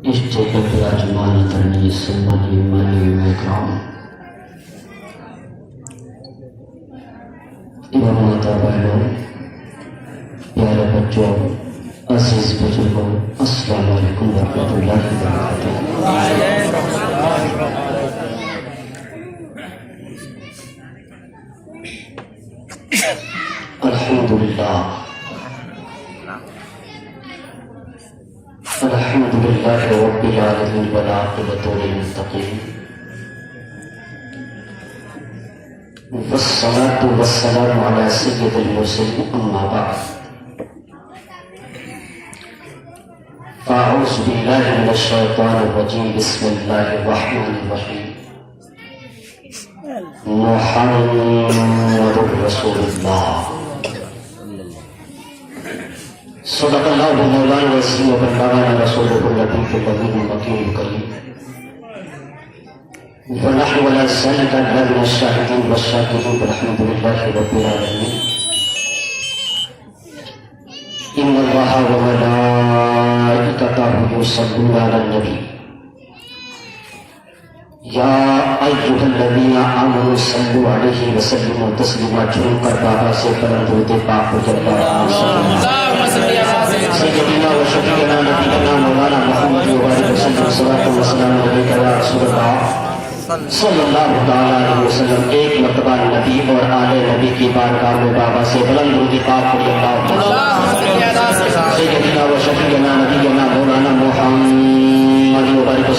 Ijtihad Tarni Sembani Mani Mekram Imam Mata Bainon Pyare Bachcho Aziz Bujurgo Assalamu Alaikum Warahmatullahi Wabarakatuh. Alhamdulillah Alhamdulillah Rabbil Alamin wal aqibatu lil muttaqin wassalatu wassalamu ala sayyidil mursalin amma ba'd fa'udzu billahi minasy syaithanir rajim bismillahir rahmanir rahim Muhammadur Rasulullah Sadaqallahu maulana wa sallallahu wa baraka rasulul latiful ladhul makiyul karim wa nahnu ala zalika min ash-shahidin wash-shakirin walhamdulillahi rabbil alamin. Inna Allaha wa malaikatahu yusalluna 'alan nabi ya ayyuhalladzina amanu sallu 'alaihi wa sallimu taslima. Jurul Karbala se buland درود پاک کو جلوہ سيدنا وشفيعنا نبينا مولانا محمد وعلى آله وصحبه وسلم عليك يا رسول الله صلی اللہ تعالی علیہ وسلم. ایک مرتبہ نبی اور آل نبی کی بارگاہ میں بابا سے بلند درود پاک پڑھی. سیدنا وشفیعنا نبینا مولانا محمد وعلى آله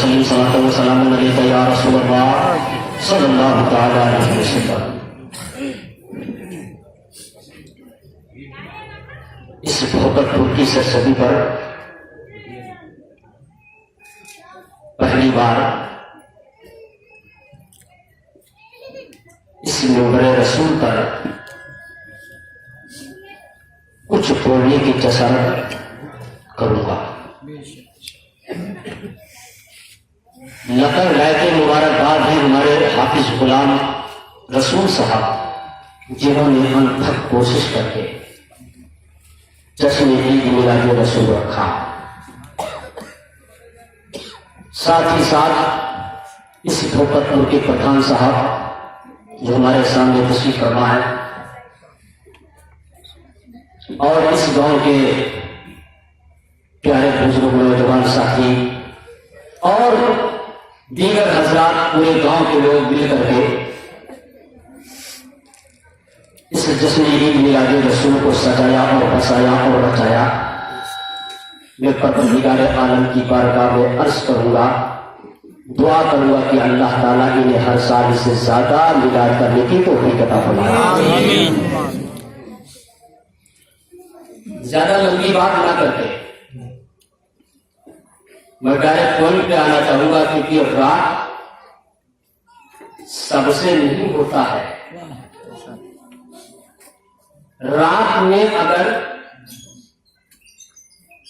وسلم عليك يا رسول الله صلی اللہ تعالی علیہ وسلم. اس بھوکر پور کی سرزمین پر پہلی بار اس منبر رسول پر کچھ بولنے کی جسارت کروں گا. نقل لائق مبارکباد ہے ہمارے حافظ غلام رسول صاحب جنہوں نے انتھک کوشش کر کے جشن عید میلاد رسول رکھا. ساتھ ہی ساتھ اس بھوکر پور کے پٹھان صاحب جو ہمارے سامنے تشریف فرما ہے اور اس گاؤں کے پیارے بزرگ نوجوان ساتھی اور دیگر حضرات پورے گاؤں کے لوگ مل کر کے اس جشن عید میلاد رسول کو سجایا اور بسایا اور بچایا. میں پروردگار عالم کی بارگاہ میں عرض کروں گا، دعا کروں گا کہ اللہ تعالیٰ انہیں ہر سال سے زیادہ میلاد کرنے کی توفیق عطا فرمائے. زیادہ لمبی بات نہ کرتے میں ڈائریکٹ پوائنٹ پہ آنا چاہوں گا، کیونکہ رات سب سے نہیں ہوتا ہے. رات میں اگر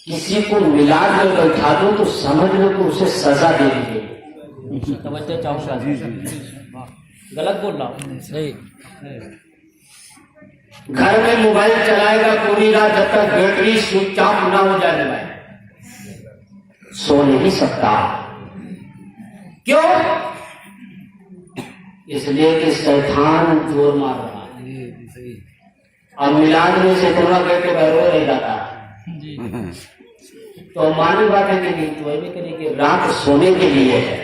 کسی کو میلاد میں بیٹھا دو تو سمجھ لو کہ اسے سزا دے دیجیے. غلط بول رہا ہوں. گھر میں موبائل چلائے گا پوری رات جب تک بیٹری سوئچ آف نہ ہو جائے گا سو نہیں سکتا. کیوں؟ اس لیے کہ شیطان زور مار رہا ہے. اب میلاد میں سے تھوڑا کہہ کے بہرو رہ جاتا تو مانی بات ہے کہ نہیں تو کہ رات سونے کے لیے ہے.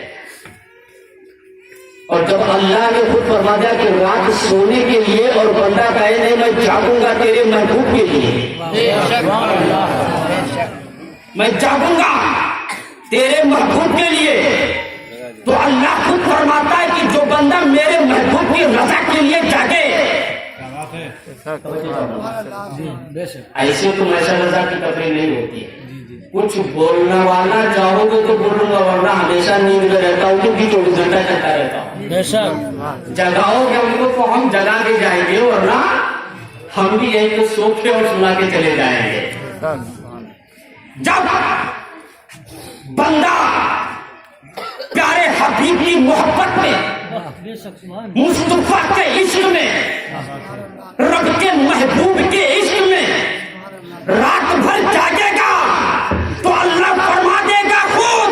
اور جب اللہ نے خود فرما دیا کہ رات سونے کے لیے اور بندہ کہے نہیں میں جاگوں گا تیرے محبوب کے لیے، میں جاگوں گا تیرے محبوب کے لیے، تو اللہ خود فرماتا ہے کہ جو بندہ میرے محبوب کی رضا کے لیے جاگے. ایسے تم ایسا رضا کی تقریر نہیں ہوتی ہے. کچھ بولنا والا چاہو گے تو بولوں گا، ورنہ ہمیشہ نیند میں رہتا ہوں تو 24 گھنٹہ چلتا رہتا ہوں. جگاؤ گے ان کو تو ہم جگا کے جائیں گے، ورنہ ہم بھی یہیں تو سو کے اور سنا کے چلے جائیں گے. جب بندہ پیارے حبیب کی محبت میں، مصطفیٰ کے عشق میں، رب کے محبوب کے عشق میں رات بھر جاگے گا تو اللہ فرما دے گا خود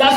10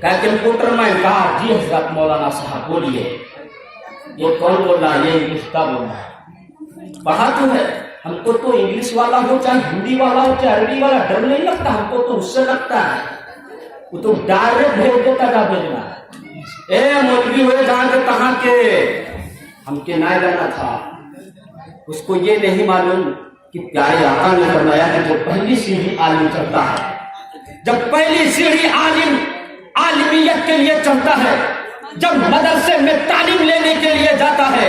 کہا کمپیوٹر میں کہا جی حضرت مولانا صاحب بولیے. یہ کون بول رہا ہے؟ یہ انگلش کا بول رہا ہے. پڑھا تو ہے ہم کو تو انگلش والا ہو چاہے ہندی والا ہو چاہے عربی والا ڈر نہیں لگتا, ہم کو تو اس سے لگتا ہے. وہ تو ڈائریکٹ بھیج دیتا تھا بھیجنا. اے مولوی ہوئے جان کے کہاں کے ہم کے نہ جانا تھا. اس کو یہ نہیں معلوم کہ پیارے آقا نے فرمایا کہ جو پہلی سیڑھی عالم چڑھتا ہے, جب پہلی سیڑھی عالمیت کے لیے چڑھتا ہے, جب مدرسے میں تعلیم لینے کے لیے جاتا ہے,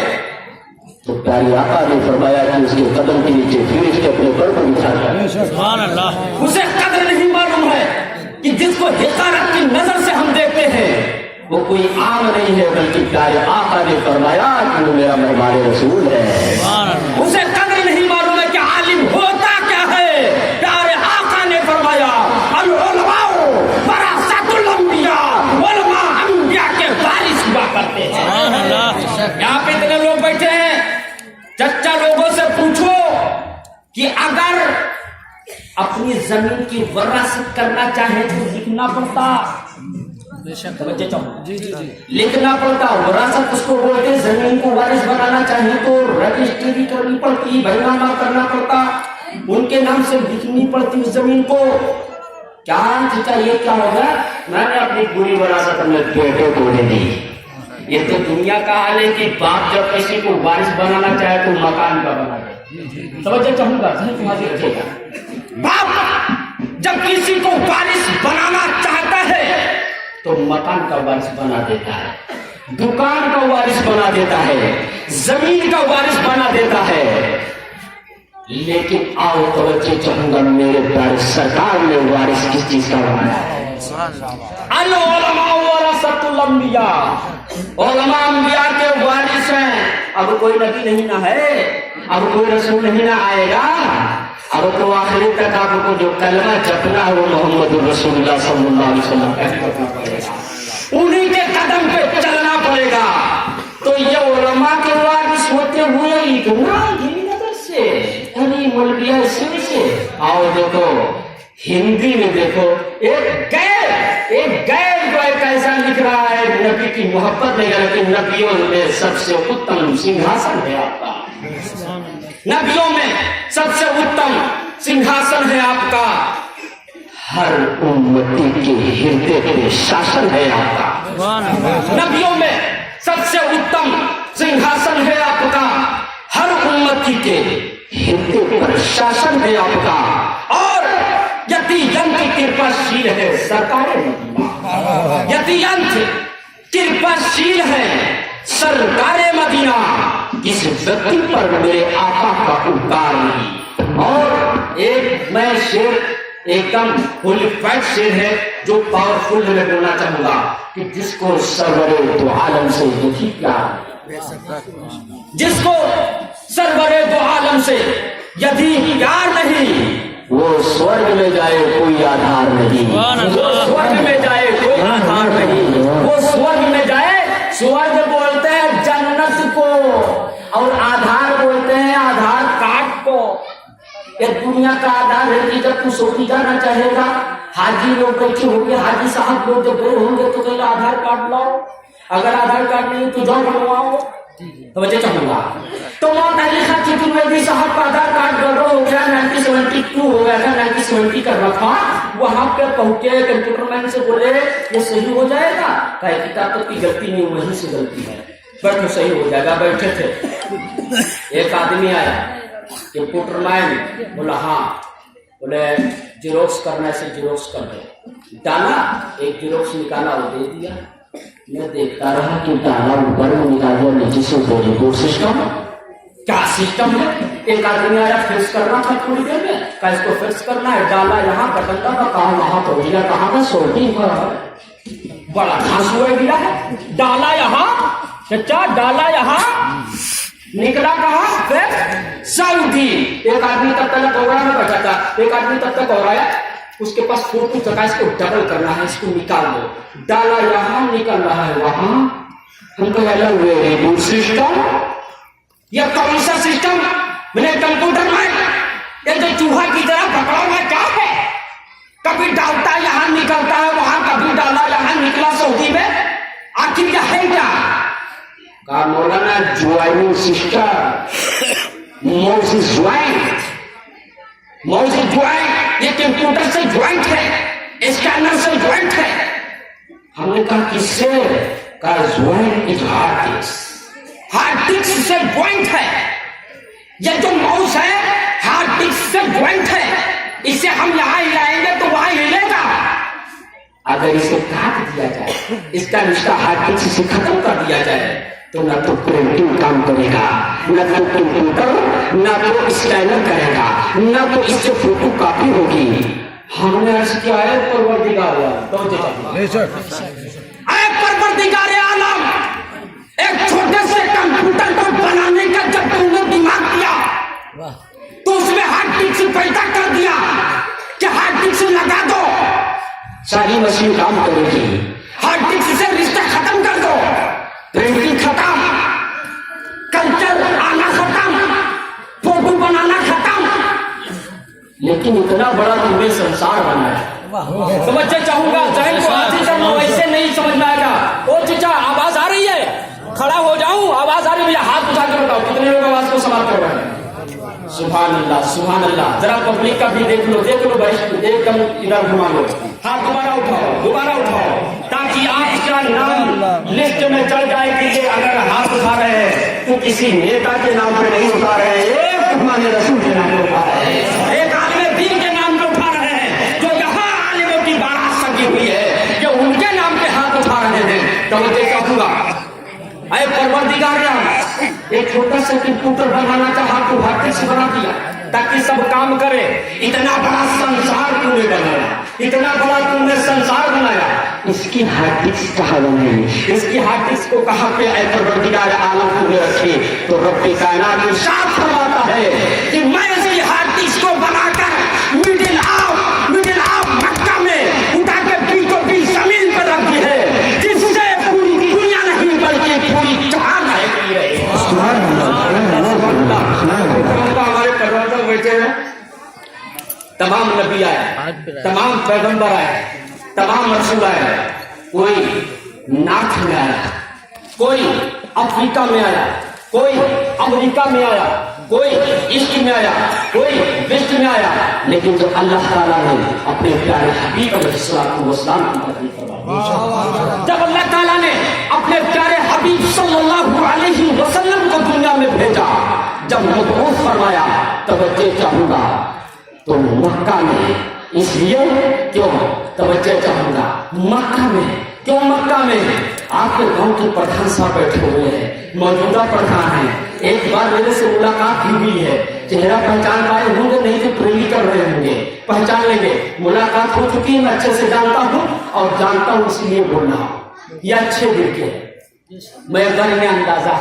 تو پیارے آقا نے فرمایا کہ اس کے قدم کے نیچے فرشتے کے اپنے پر بٹھاتا ہے. سبحان اللہ. اسے قدر نہیں معلوم ہے کہ جس کو حقارت کی نظر سے ہم دیکھتے ہیں وہ کوئی عام نہیں ہے, بلکہ پیارے آقا نے فرمایا کہ وہ میرا مہمان رسول ہے. اسے قدر نہیں معلوم ہے کہ عالم ہوتا کیا ہے. پیارے آقا نے فرمایا العلماء ورثۃ الانبیاء, علماء انبیاء کے وارث ہوا کرتے ہیں. یہاں پہ اتنے لوگ بیٹھے ہیں, چچا لوگوں سے پوچھو کہ اگر اپنی زمین کی وراثت کرنا چاہے تو لکھنا پڑتا, لکھنا پڑتا. وراثت اس کو بولتے ہیں. زمین کو وارث بنانا چاہے تو رجسٹری کرنی پڑتی, بیانہ کرنا پڑتا, ان کے نام سے لکھنی پڑتی اس زمین کو. کیا چاہیے کیا ہوگا؟ میں نے اپنی پوری وراثت اپنے بیٹے کو دے دی. یہ تو دنیا کا حال ہے کہ باپ جب کسی کو وارث بنانا چاہے تو مکان کا بنا دے. توجہ چاہوں گا تمہاری رکھے گا. باپ جب کسی کو وارث بنانا چاہتا ہے تو مکان کا وارث بنا دیتا ہے, دکان کا وارث بنا دیتا ہے, زمین کا وارث بنا دیتا ہے. لیکن آؤ توجہ چاہوں گا, میرے پیارے سرکار نے وارث کس چیز کا بنایا ہے؟ العلماء ورثۃ الانبیاء, علماء انبیاء کے وارث ہیں. اب کوئی نبی نہیں نہ ہے, اب کوئی رسول نہیں نہ آئے گا, اب تو آخری تک آپ کو جو کلمہ جپنا ہے وہ محمد رسول اللہ صلی اللہ علیہ وسلم کرنا پڑے گا, انہی کے قدم پہ چلنا پڑے گا. تو یہ علماء کے وارث ہوتے ہوئے اتنا دھیمی نظر سے ارے مولویا سے آؤ دیکھو ہندی میں دیکھو ایک غیر جو ایسا لکھ رہا ہے نبی کی محبت نہیں, لیکن نبیوں میں سب سے اتم سنگھاسن ہے آپ کا. نبیوں میں سب سے اتم سنگھاسن ہے آپ کا. ہر امتی کے ہردے پہ شاسن ہے آپ کا. نبیوں میں سب سے اتم سنگھاسن ہے آپ کا. ہر امتی کے ہردے پر شاسن ہے آپ کا. اور یتیم کی کرپا شیل ہے سرکار مدینہ. یتیم کرپا شیل ہے سرکار مدینہ. اس ویکتی پر میرے آقا کا اپکار نہیں. اور ایک میں شعر ایک دم فل فیٹ شعر ہے جو پاورفل میں بولنا چاہوں گا کہ جس کو سرور دو عالم سے یہی پیار, جس کو سرور دو عالم سے یدی پیار نہیں, وہ سورگ میں جائے کوئی آدھار نہیں. وہ سورگ میں جائے کوئی آدھار نہیں. وہ سورگ میں جائے, سورگ بولتے ہیں جنت کو اور آدھار بولتے ہیں آدھار کارڈ کو. ایک دنیا کا آدھار ہے کہ جب تو سعودی جانا چاہے گا, حاجی لوگ بیٹھے ہوں گے, حاجی صاحب لوگ جب گئے ہوں گے تو کہیں آدھار کارڈ لاؤ, اگر آدھار کارڈ نہیں تو جاؤ بنواؤ. توجہ چاہوں گا. تو مولانا علی خان چترویدی صاحب کا آدھار کارڈ گڑبڑ ہو گیا, 1972 ہو گیا تھا, 1970 کرنا تھا. وہاں پہ پہنچے کمپیوٹر مین سے بولے یہ صحیح ہو جائے گا؟ کہا کتابت کی غلطی نہیں, وہیں سے غلطی ہے, بیٹھو صحیح ہو جائے گا. بیٹھے تھے, ایک آدمی آیا کمپیوٹر مین, بولا ہاں, بولے جیروکس کرنا ہے, جیروکس کر دو. ڈالا, ایک جیروکس نکالا, وہ دے دیا. میں دیکھتا رہا کہ ڈالا اوپر میں نکال دیا, نیچے سے ریپورٹ سسٹم. کیا سسٹم ہے؟ ایک آدمی آیا فکس کرنا تھا تھوڑی دیر میں, کہا اس کو فکس کرنا ہے. ڈالا یہاں, بٹن کا کہاں وہاں پہنچ گیا, کہاں کا سورٹنگ ہو رہا ہے, بڑا گھاس ہوا گیا ہے. ڈالا یہاں چچا, ڈالا یہاں, نکلا کہاں؟ پھر سعودی. ایک آدمی تب تک ہو رہا ہے, میں بیٹھا تھا, ایک آدمی تب تک ہو رہا ہے, اس کے پاس فوٹو چکا, اس کو ڈبل کرنا ہے, اس کو نکال دو. ڈالا یہاں, نکل رہا ہے وہاں. ہم کو ریبوٹ سسٹم, یہ کون سا سسٹم؟ میں نے کمپیوٹر میں یہ جو چوہا کی طرح پکڑا ہوا کیا ہے؟ کبھی ڈالتا یہاں نکلتا ہے وہاں, کبھی ڈالا یہاں نکلا سعودی میں, آخر کیا ہے کیا؟ کہا مولانا جوائننگ سسٹم, موز از جوائنٹ, موز از جوائنٹ, یہ کمپیوٹر سے جوائنٹ ہے, اسکینر سے جوائنٹ ہے. ہم نے کہا کس سے؟ کہا joint is hard disk, hard disk سے جوائنٹ ہے. یہ جو ماؤس ہے ہارڈ ڈسک سے جوائنٹ ہے, اسے ہم یہاں ہلائیں گے تو وہاں ہلے گا. اگر اسے کاٹ دیا جائے, اس کا رشتہ ہارڈ ڈسک سے ختم کر دیا جائے تو نہ تو پرنٹنگ کام کرے گا, نہ تو کمپیوٹر, نہ تو اسکینر کرے گا, نہ تو اس سے فوٹو کاپی ہوگی. ہم نے عرض کیا ہے پروردگار عالم, اے پروردگار عالم, ایک چھوٹے سے کمپیوٹر کو بنانے کا جب تم نے دماغ کیا تو اس میں ہارڈ ڈسک پیدا کر دیا کہ ہارڈ ڈسک لگا دو ساری مشین کام کرے گی, ہارڈ ڈسک سے رشتہ ختم کر دو, پرنٹنگ ختم, کلچر آنا ختم, فوٹو بنانا ختم. لیکن اتنا بڑا تمہیں سنسار بنایا. سمجھنا چاہوں گا ذہن کو حاصل کرنا, ایسے نہیں سمجھ میں آئے گا. او چچا آواز آ رہی ہے, کھڑا ہو جاؤں, آواز آ رہی ہے بھیا, ہاتھ اٹھا کے بتاؤ کتنے لوگ آواز کو سماعت کر رہے ہیں. سبحان اللہ سبحان اللہ. ذرا پبلک کا بھی دیکھ لو بھائی, ایک دم ادھر گھما لو, ہاتھ دوبارہ اٹھاؤ تاکہ آپ کا نام لسٹ میں چڑھ جائے کہ یہ اگر ہاتھ اٹھا رہے ہیں تو کسی نیتا کے نام پہ نہیں اٹھا رہے ہیں, ایک ہمارے رسول کے نام پہ اٹھا رہے ہیں, ایک عالم دین کے نام پہ اٹھا رہے ہیں, جو یہاں عالموں کی بارات سکی ہوئی ہے کہ ان کے نام پہ ہاتھ اٹھا رہے ہیں. تو مجھے کہوں گا اے پروردگار ایک چھوٹا سا کمپیوٹر بنانا چاہا تو ہارڈ ڈسک بنا دیا تاکہ سب کام کرے. اتنا بڑا سنسار تم نے بنایا, اتنا بڑا تم نے سنسار بنایا, اس کی ہارڈ ڈسک کہاں بنائی, اس کی ہارڈ ڈسک کو کہاں پہ اے پروردگار عالم تمہیں رکھے. تو رب کائنات ارشاد فرماتا ہے کہ میں اس کی ہارڈ ڈسک کو بنا کر مڈل آف مکہ میں اٹھا کے بیچوں بیچ زمین پر رکھ دی ہے, جس سے پوری دنیا نہیں بلکہ پوری جہان ہے. ہمارے پروردگار بیٹھے ہیں, تمام نبی آئے, تمام پیغمبر آئے, تمام رسول آئے, کوئی نارتھ میں آیا, کوئی افریقہ میں آیا, کوئی امریکہ میں آیا, کوئی ایسٹ میں آیا, کوئی ویسٹ میں آیا, لیکن جو اللہ تعالیٰ نے اپنے پیارے حبیب علیہ السلام کی تقریر فرمائی, جب اللہ تعالیٰ نے اپنے پیارے حبیب صلی اللہ علیہ وسلم کو دنیا میں بھیجا, جب مبعوث فرمایا, توجہ چاہوں گا تو مکہ میں, اس لیے کیوں توجہ چاہوں گا مکہ میں, کیوں مکہ میں؟ آپ کے گاؤں کے پردھان صاحب بیٹھے ہوئے ہیں, موجودہ پردھان ہیں, ایک بار میرے سے ملاقات بھی ہوئی ہے, چہرہ پہچان پائے ہوں گے, نہیں تو پریلی کر رہے ہوں گے, پہچان لیں گے. ملاقات ہو چکی ہے, میں اچھے سے جانتا ہوں اور جانتا ہوں اس لیے بول رہا ہوں, یہ اچھے دل کے ہیں. میں گھر میں اندازہ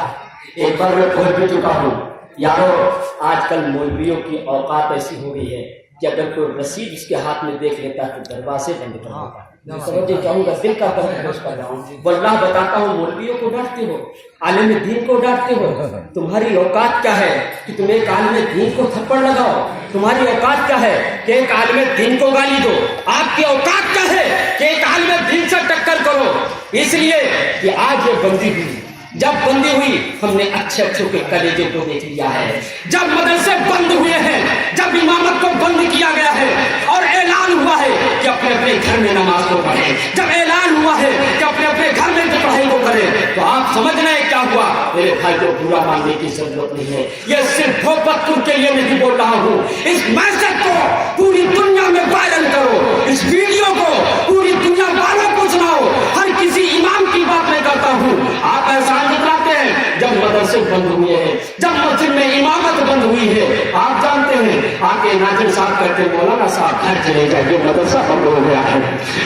ایک بار میں بھول بھی چکا ہوں. یارو آج کل مولویوں کی اوقات ایسی ہو گئی ہے کہ اگر کوئی رسید اس کے ہاتھ میں دیکھ لیتا ہے تو دروازے بند کر دیتا ہے. سمجھے چاہوں گا, دل کا درد کر رہا ہوں, واللہ بتاتا ہوں, مولویوں کو ڈانٹتے ہو, عالم دین کو ڈانٹتے ہو, تمہاری اوقات کیا ہے کہ تم ایک عالم دین کو تھپڑ لگاؤ؟ تمہاری اوقات کیا ہے کہ ایک عالم دین کو گالی دو؟ آپ کی اوقات کیا ہے کہ ایک عالم دین سے ٹکر کرو؟ اس لیے کہ آج یہ بندی ہوئی, جب بندی ہوئی ہم نے اچھے اچھے کے کلیجے کو دیکھ لیا ہے, جب مدرسے بند ہوئے ہیں, جب امامت کو بند کیا گیا ہے اور اعلان ہوا ہے کہ اپنے اپنے گھر میں نماز کو پڑھیں, جب اعلان ہوا ہے کہ اپنے اپنے گھر میں پڑھائی کو کریں, تو آپ سمجھ رہے ہیں کیا ہوا؟ میرے بھائی کو برا ماننے کی ضرورت نہیں ہے, یہ صرف بھوپتپور کے لیے نہیں بول رہا ہوں, اس میسج کو پوری دنیا میں وائرل کرو, اس ویڈیو کو پوری دنیا والوں کو سناؤ. ہر کسی امام کی بات نہیں کرتا ہوں, آپ احسان جتلاتے ہیں جب مدرسے بند ہوئے ہیں, جب مسجد میں امامت بند ہوئی ہے, آپ جانتے ہیں آ کے ناظر صاحب کہتے ہیں مولانا صاحب گھر چلے جائیے, مدرسہ بند ہو گیا ہے,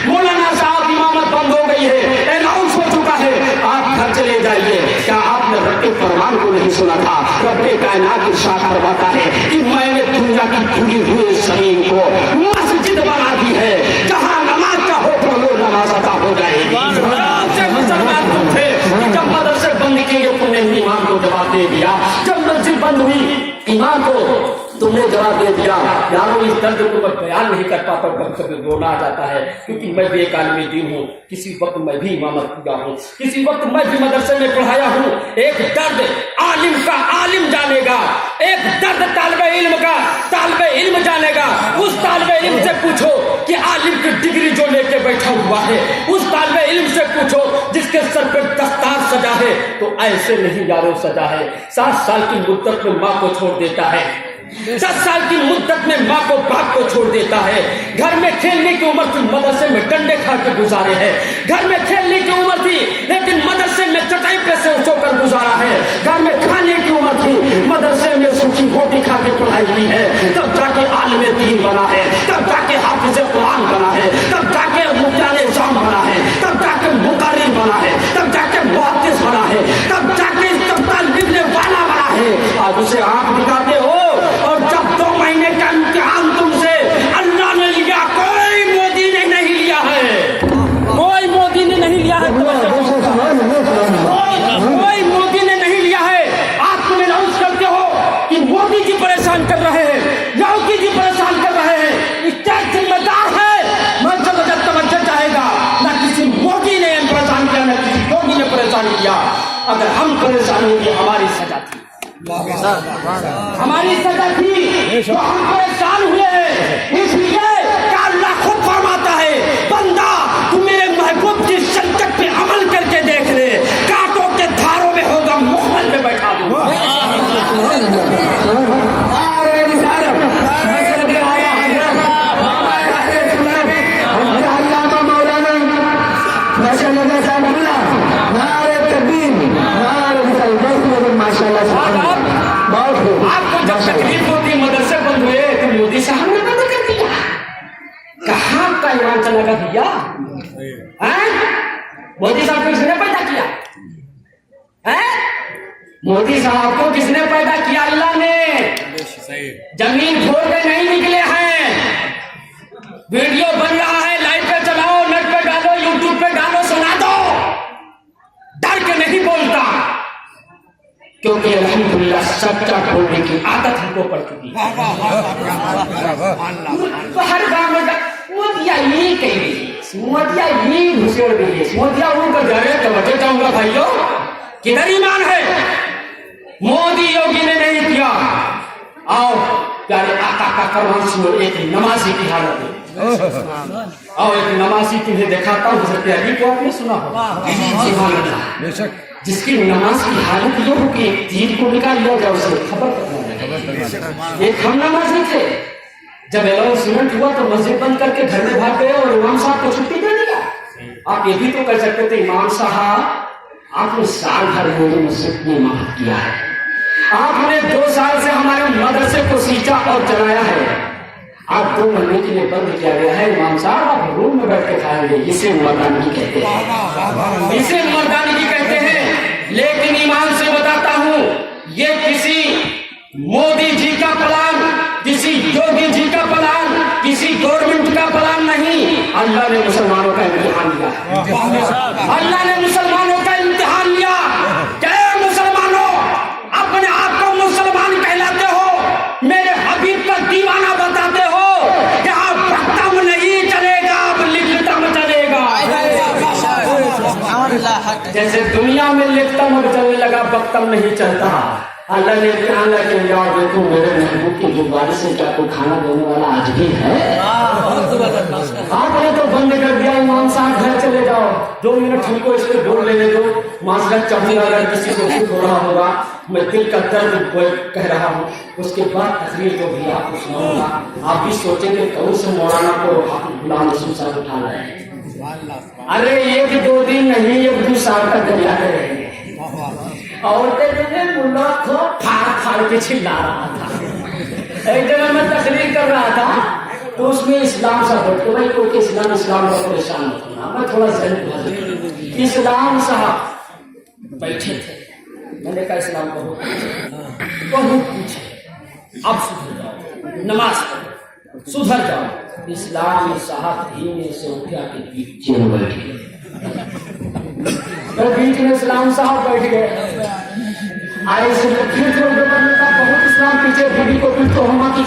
مولانا صاحب امامت بند ہو گئی ہے, اناؤنس ہو چکا ہے, آپ گھر چلے جائیے. کیا آپ نے رب کے فرمان کو نہیں سنا تھا؟ رب کائنات ارشاد فرماتا ہے کہ میں نے دنیا کی کھلی ہوئی زمین کو مسجد بنا دی ہے, جہاں نماز کا ہو تو لوگ نماز ادا ہو جائے گی. جب مدرسے بند کیے تم نے امام کو جواب دے دیا, جب مسجد بند ہوئی امام کو تم نے جواب دے دیا یارو اس درد کو میں بیان نہیں کر پاتا، کبھی کبھی رونا آ جاتا ہے، کیونکہ میں بھی ایک عالم دین ہوں، کسی وقت میں بھی امامت کیا ہوں، کسی وقت میں بھی مدرسے میں پڑھایا ہوں۔ ایک درد عالم کا عالم جانے گا، ایک درد طالب علم کا طالب علم جانے گا۔ اس طالب علم سے پوچھو کہ عالم کی ڈگری جو لے کے بیٹھا ہوا ہے، اس طالب علم سے پوچھو جس کے سر پہ دستار سجا ہے، تو ایسے نہیں یارو سجا ہے۔ 7 سال کی مدت میں ماں کو چھوڑ دیتا ہے، 10 سال کی مدت میں ماں کو باپ کو چھوڑ دیتا ہے، گھر میں کھیلنے کی عمر تھی مدرسے میں ڈنڈے کھا کے گزارے ہیں، گھر میں کھیلنے کی عمر تھی لیکن مدرسے میں چٹائی پہ سے سو کر گزارا ہے، گھر میں کھانے کی عمر تھی مدرسے میں سوکھی روٹی کھا کے پڑھائی کی ہے، تب جا کے عالم دین بنا ہے، تب جا کے حافظ قرآن بنا ہے، تب جا کے مفتیان نظام بنا ہے، تب جا کے مقرر بنا ہے، تب جا کے محدث بنا ہے، تب جا کے لکھنے والا بنا ہے۔ آج اسے آنکھ دکھاتے ہو، اور جب 2 مہینے کا امتحان تم سے اللہ نے لیا، کوئی مودی نے نہیں لیا ہے، کوئی مودی نے نہیں لیا ہے، کوئی مودی نے نہیں لیا ہے۔ آپ تم اناؤنس کرتے ہو کہ مودی جی پریشان کر رہے ہیں، یوگی جی پریشان کر رہے ہیں، اسٹیٹ ذمہ دار ہے، میں توجہ چاہے گا، نہ کسی مودی نے پریشان کیا، نہ کسی یوگی نے پریشان کیا۔ اگر ہم پریشان ہوں گے ہماری سزا تھی، ہماری سزا تھی تو ہم پریشان ہوئے ہیں، اس لیے کہ اللہ خود فرماتا ہے بندہ تو میرے محبوب کی شریعت پہ عمل کر کے دیکھ لے، کانٹوں کے دھاروں میں ہوگا مخمل میں بیٹھا دوں گا۔ آپ کو جب تکلیف ہوتی مدرسے بند ہوئے تو مودی صاحب نے بند کر دیا، کہاں کا ایمان چلا گا بھیا؟ مودی صاحب کو کس نے پیدا کیا؟ مودی صاحب کو کس نے پیدا کیا؟ اللہ نے۔ زمین کھول کے نہیں نکلے ہیں، ویڈیو بن رہا ہے، لائٹ پہ چلاؤ، نیٹ پہ ڈالو، یوٹیوب پہ ڈالو، سنا دو، ڈر کے نہیں بولتا، کیونکہ الحمدللہ سچا بولنے کی عادت ہم کو پڑ چکی ہے۔ ہر گاؤں میں مودیا یہ کہہ رہی ہے، مودیا یہ گھسیڑ رہی ہے، مودیا ان کو جا رہے توجہ چاہوں گا بھائیو، کدھر ایمان ہے؟ مودی یوگی نے نہیں کیا۔ آؤ پیارے آقا کا فرمان سنو، ایک نمازی کی حالت ہے، آؤ ایک نمازی تمہیں دکھاتا ہوں، حضرت علی کو آپ نے سنا ہوگا، سبحان اللہ، جس کی نماز کی حالت یہ ہو کہ ایک تیر کو نکال لیا جائے اسے خبر کرنا۔ ایک ہم نمازی تھے، جب اناؤنسمنٹ ہوا تو مسجد بند کر کے گھر میں بھاگ گئے اور امام صاحب کو چھٹی دے دیا۔ آپ یہ بھی تو کر سکتے تھے امام صاحب آپ نے سال بھر میری مسجد میں امامت کیا ہے، آپ نے 2 سال سے ہمارے مدرسے کو سینچا اور چلایا ہے، آپ 2 مہینے کے لیے بند کیا گیا ہے، امام صاحب آپ روم میں بیٹھ کے کھائیں گے، اسے مردانگی کہتے ہیں، اسے مردانگی کہتے ہیں۔ لیکن ایمان سے بتاتا ہوں یہ کسی مودی جی کا پلان، کسی یوگی جی کا پلان، کسی گورنمنٹ کا پلان نہیں، اللہ نے مسلمانوں کا امتحان لیا، اللہ نے مسلمانوں کا امتحان لیا۔ کہ مسلمانوں اپنے آپ کو مسلمان کہلاتے ہو، میرے حبیب کا دیوانہ بتاتے ہو، یہاں بختم نہیں چلے گا، اب لکھتم چلے گا۔ جیسے دنیا میں لکھتم چلنے لگا بختم نہیں چلتا۔ اللہ نے امتحان لیا کہ یار دیکھو میرے محبوب کی گبارے سے کیا کوئی کھانا دینے والا آج بھی ہے؟ آپ نے تو بند کر دیا، امام صاحب گھر چلے جاؤ، 2 منٹ ہم کو اس پہ دور لینے دو، معذرت چاہوں گا اگر کسی کو دکھ ہو رہا ہوگا، میں دل کا درد کہہ رہا ہوں، اس کے بعد تقریر جو بھی آپ کو سناؤں گا، آپ بھی سوچیں گے کون سے مولانا کو غلام رسول صاحب اٹھا رہے ہیں۔ ارے یہ بھی 2 دن نہیں، یہ 2 سال تک دریاتے رہیں گے۔ عورتیں ملا کو پھاڑ پھاڑ کے چلا رہا تھا، ایک جگہ میں تقریر کر رہا تھا تو اس میں اسلام صاحب تو بھائی کوئی اسلام کا پریشان ہونا، میں تھوڑا ذہن اسلام صاحب بیٹھے تھے، میں نے کہا اسلام بہت پوچھے، اب سدھر جاؤ، نماز پڑھو، سدھر جاؤ۔ اسلام صاحب دھیمے سے اٹھا کے بیچ میں بیٹھ گئے، بیچ میں اسلام صاحب بیٹھ گئے، آئے سے پھر بہت اسلام پیچھے بیوی کو پھر تہمت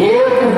1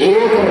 1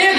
1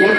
1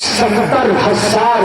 70,000